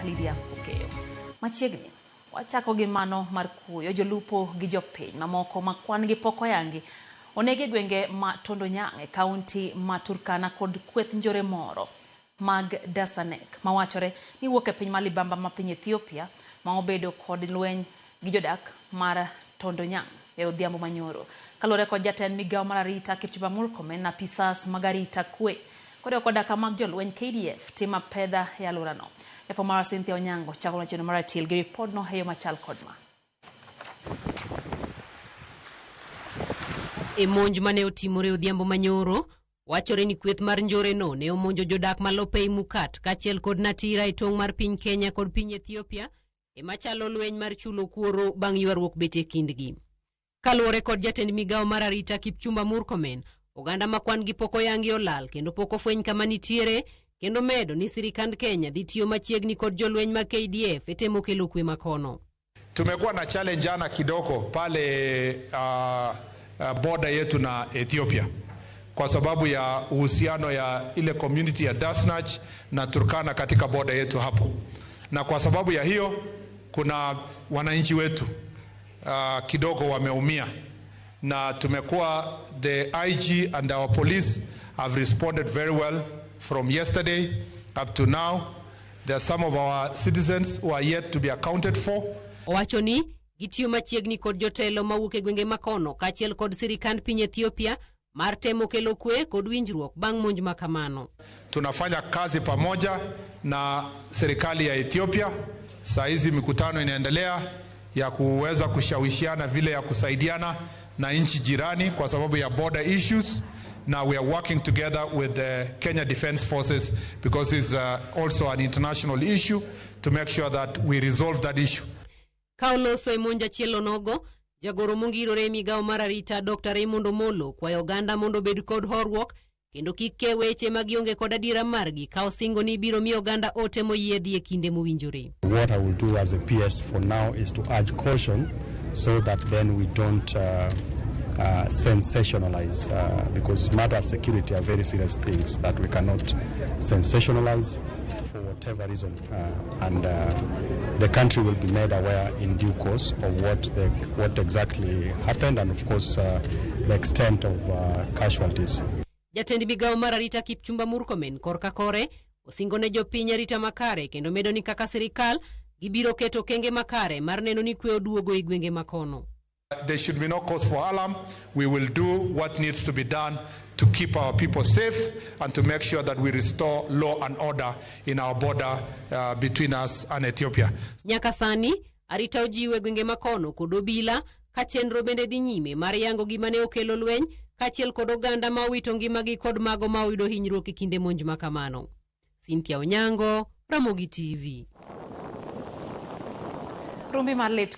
Lydia Okeyo. Machiegni wachako gi mano mar kuyo jolupo gi jopiny mamoko ma kwan gi pok oyangi onege gwenge ma Tondonyang' e kaunti ma Turkana kod kweth njore moro mag Dasanek mawachore ni wuok e piny ma libamba ma piny Ethiopia ma obedo kod lweny gi jodak mar Tondonyang' e odhiambo manyoro. Kalore kod jatend migawo mar arita Kipchumba Murkomen na apisas mag arita kwe kod kodaka mag jolweny KDF tima pedha e alworano. Mara Cynthia Onyango chako na mar atil gi ripod no heyo machal kod ma. E monj mane otimore odhiambo manyoro, wachore ni kweth mar njore no ne omonjo jodak malopei Mukat kachiel kod Natira e tong' mar piny Kenya kod piny Ethiopia e machalo lweny mar chulo kuoro bang' ywaruok bete kindgi. Kalore kod jatend migawo mar arita Kipchumba Murkomen, oganda makwan gi pok oyangi olal kendo pok ofweny kama nitiere, kendo medo ni sirikand Kenya dhi tiyo machiegni kod jolweny ma KDF e temo kelo kwe makono. Tumekuwa na challenge jana kidogo pale border yetu na Ethiopia kwa sababu ya uhusiano ya ile community ya Dasnach na Turkana katika border yetu hapo, na kwa sababu ya hiyo kuna wananchi wetu kidogo wameumia, na tumekuwa the IG and our police have responded very well from yesterday up to now. There are some of our citizens who are yet to be accounted for. Owacho ni gitiyo machiegni kod jotelo mawuok e gwenge makono kachiel kod sirikand piny Ethiopia mar temo kelo kwe kod winjruok bang' monj makamano. Tunafanya kazi pamoja na serikali ya Ethiopia. Saa hizi mikutano inaendelea ya kuweza kushawishiana vile ya kusaidiana na nchi jirani kwa sababu ya border issues. Now we are working together with the Kenya Defence Forces because it's also an international issue to make sure that we resolve that issue. Kauloso e monja chielo nogo, jagoro mongirore migawo mar arita Dr. Raymond Omolo kwayo oganda mondo bed kod horruok kendo kik ke weche magionge kod adiera margi ka osingo ni biro mi oganda ote moyiedhi e kinde mowinjore. What I will do as a PS for now is to urge caution so that then we don't sensationalize because matter security are very serious things that we cannot sensationalize for whatever reason, and the country will be made aware in due course of what exactly happened and of course the extent of casualties. Jatend migawo mar arita Kipchumba Murkomen korka kore osingo ne jopiny arita makare kendo medo ni kaka sirikal gibiro keto kenge makare mar neno ni kwe oduogo e gwenge makono. There should be no cause for alarm. We will do what needs to be done to keep our people safe and to make sure that we restore law and order in our border between us and Ethiopia. Nyaka sani, arita ojiwe gwenge makono kod obila ka chenro bende dhi nyime mar yango gima ne okelo lweny kachiel kod oganda ma owito ngimagi kod mago ma oyudo hinyruok e kinde monj makamano. Cynthia Onyango, Ramogi TV. Rumbi mar lit